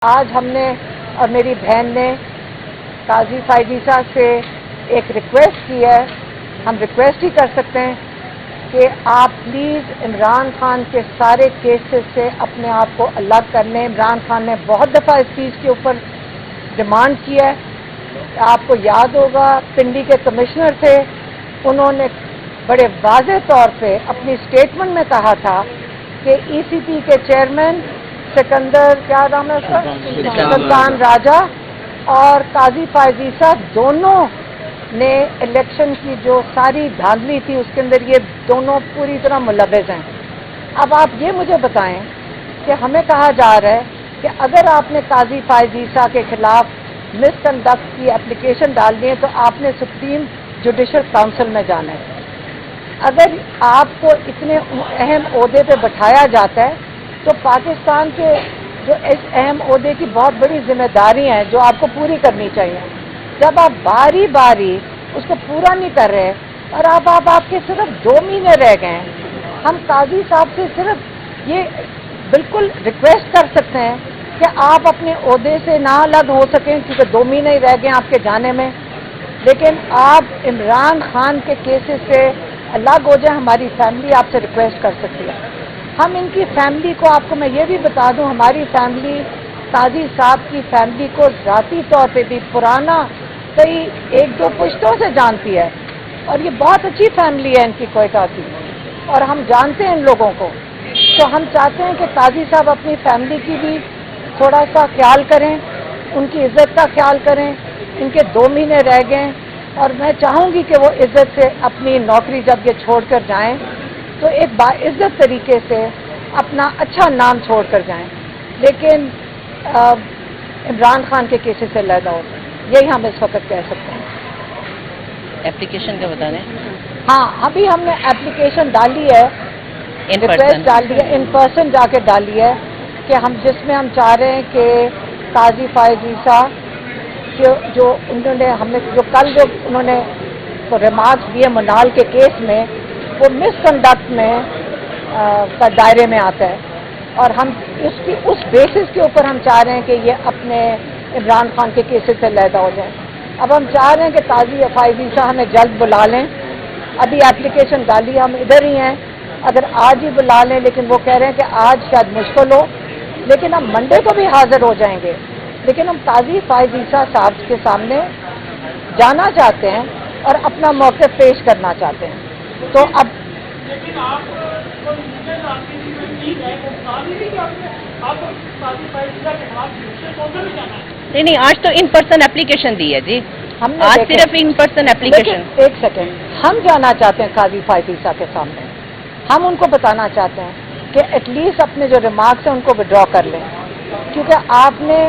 آج ہم نے اور میری بہن نے قاضی فائزیسا سے ایک ریکویسٹ کی ہے. ہم ریکویسٹ ہی کر سکتے ہیں کہ آپ پلیز عمران خان کے سارے کیسز سے اپنے آپ کو الگ کر لیں. عمران خان نے بہت دفعہ اس چیز کے اوپر ڈیمانڈ کیا ہے. آپ کو یاد ہوگا پنڈی کے کمشنر تھے, انہوں نے بڑے واضح طور پہ اپنی اسٹیٹمنٹ میں کہا تھا کہ ای سی پی کے چیئرمین سکندر کیا نام ہے اس کا, سلطان راجہ اور قاضی فائزیسا دونوں نے الیکشن کی جو ساری دھاندلی تھی اس کے اندر یہ دونوں پوری طرح ملوث ہیں. اب آپ یہ مجھے بتائیں کہ ہمیں کہا جا رہا ہے کہ اگر آپ نے قاضی فائزیسا کے خلاف مس کنڈکٹ کی اپلیکیشن ڈال دی ہے تو آپ نے سپریم جوڈیشل کونسل میں جانا ہے. اگر آپ کو اتنے اہم عہدے پہ بٹھایا جاتا ہے تو پاکستان کے جو اس اہم عہدے کی بہت بڑی ذمہ داری ہیں جو آپ کو پوری کرنی چاہیے. جب آپ باری باری اس کو پورا نہیں کر رہے اور آپ کے صرف 2 مہینے رہ گئے ہیں, ہم قاضی صاحب سے صرف یہ بالکل ریکویسٹ کر سکتے ہیں کہ آپ اپنے عہدے سے نہ الگ ہو سکیں کیونکہ 2 مہینے ہی رہ گئے آپ کے جانے میں, لیکن آپ عمران خان کے کیسز سے الگ ہو جائیں. ہماری فیملی آپ سے ریکویسٹ کر سکتی ہے. ہم ان کی فیملی کو, آپ کو میں یہ بھی بتا دوں, ہماری فیملی قاضی صاحب کی فیملی کو ذاتی طور پہ بھی پرانا کئی 1-2 پشتوں سے جانتی ہے اور یہ بہت اچھی فیملی ہے ان کی کوئٹہ کی اور ہم جانتے ہیں ان لوگوں کو. تو ہم چاہتے ہیں کہ قاضی صاحب اپنی فیملی کی بھی تھوڑا سا خیال کریں, ان کی عزت کا خیال کریں. ان کے 2 مہینے رہ گئے اور میں چاہوں گی کہ وہ عزت سے اپنی نوکری جب یہ چھوڑ کر جائیں تو ایک باعزت طریقے سے اپنا اچھا نام چھوڑ کر جائیں, لیکن عمران خان کے کیسز سے علیحدہ ہو. یہی ہم اس وقت کہہ سکتے ہیں. اپلیکیشن کا بتا دیں. ہاں, ابھی ہم نے اپلیکیشن ڈالی ہے, ریکویسٹ ڈالی ہے, ان پرسن جا کے ڈالی ہے کہ ہم جس میں ہم چاہ رہے ہیں کہ قاضی فائزیسا جو انہوں نے ہم نے جو کل جو انہوں نے ریمارکس دیے منال کے کیس میں وہ مس کنڈکٹ میں دائرے میں آتا ہے اور ہم اس بیسس کے اوپر ہم چاہ رہے ہیں کہ یہ اپنے عمران خان کے کیسز سے علیحدہ ہو جائیں. اب ہم چاہ رہے ہیں کہ قاضی فائزیسا ہمیں جلد بلا لیں. ابھی اپلیکیشن ڈالی, ہم ادھر ہی ہیں, اگر آج ہی بلا لیں, لیکن وہ کہہ رہے ہیں کہ آج شاید مشکل ہو, لیکن ہم منڈے کو بھی حاضر ہو جائیں گے. لیکن ہم قاضی فائزیسا صاحب کے سامنے جانا چاہتے ہیں اور اپنا موقف پیش کرنا چاہتے ہیں. تو اب نہیں, آج تو ان پرسن اپلیکیشن دی ہے جی, ہم نے آج صرف ان پرسن اپلیکیشن. ایک سیکنڈ, ہم جانا چاہتے ہیں قاضی فائزیسا کے سامنے. ہم ان کو بتانا چاہتے ہیں کہ ایٹ لیسٹ اپنے جو ریمارکس ہیں ان کو وڈرا کر لیں, کیونکہ آپ نے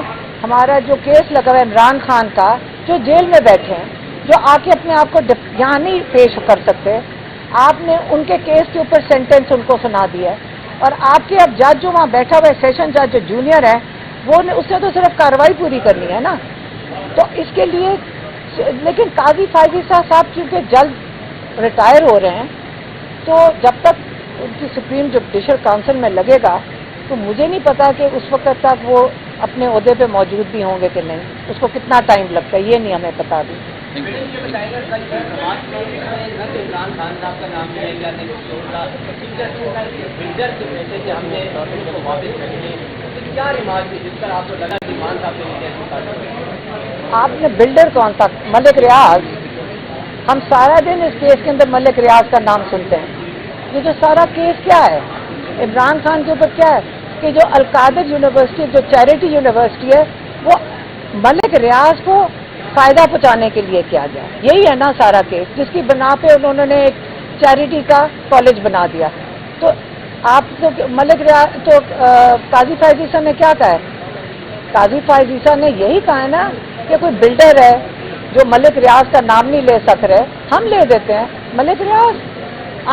ہمارا جو کیس لگا ہوا ہے عمران خان کا, جو جیل میں بیٹھے ہیں, جو آ کے اپنے آپ کو یہاں نہیں پیش کر سکتے, آپ نے ان کے کیس کے اوپر سینٹنس ان کو سنا دیا ہے اور آپ کے اب جج جو وہاں بیٹھا ہوا ہے سیشن جج جو جونیئر ہے وہ اس نے تو صرف کارروائی پوری کرنی ہے نا. تو اس کے لیے لیکن قاضی فائزیسا صاحب کیونکہ جلد ریٹائر ہو رہے ہیں تو جب تک ان کی سپریم جوڈیشل کونسل میں لگے گا تو مجھے نہیں پتا کہ اس وقت تک وہ اپنے عہدے پہ موجود بھی ہوں گے کہ نہیں. اس کو کتنا ٹائم لگتا ہے یہ نہیں ہمیں پتا بھی. آپ نے بلڈر کون تھا؟ ملک ریاض. ہم سارا دن اس کیس کے اندر ملک ریاض کا نام سنتے ہیں. یہ جو سارا کیس کیا ہے عمران خان کے اوپر کیا ہے کہ جو القادر یونیورسٹی جو چیریٹی یونیورسٹی ہے وہ ملک ریاض کو فائدہ پہنچانے کے لیے کیا گیا. یہی ہے نا سارا کیس, جس کی بنا پہ انہوں نے ایک چیریٹی کا کالج بنا دیا. تو آپ تو ملک ریاض تو قاضی فائزیسا نے کیا کہا ہے؟ قاضی فائزیسا نے یہی کہا ہے نا کہ کوئی بلڈر ہے جو ملک ریاض کا نام نہیں لے سک رہے, ہم لے دیتے ہیں. ملک ریاض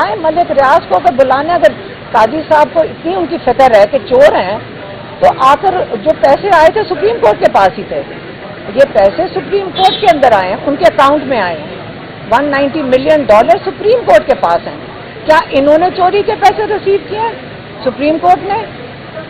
آئے, ملک ریاض کو اگر بلانے, اگر قاضی صاحب کو اتنی ان کی فکر ہے کہ چور ہیں تو آ کر جو پیسے آئے تھے سپریم کورٹ کے پاس ہی تھے. یہ پیسے سپریم کورٹ کے اندر آئے ہیں, ان کے اکاؤنٹ میں آئے ہیں. $190 ملین سپریم کورٹ کے پاس ہیں. کیا انہوں نے چوری کے پیسے ریسیو کیے ہیں سپریم کورٹ نے؟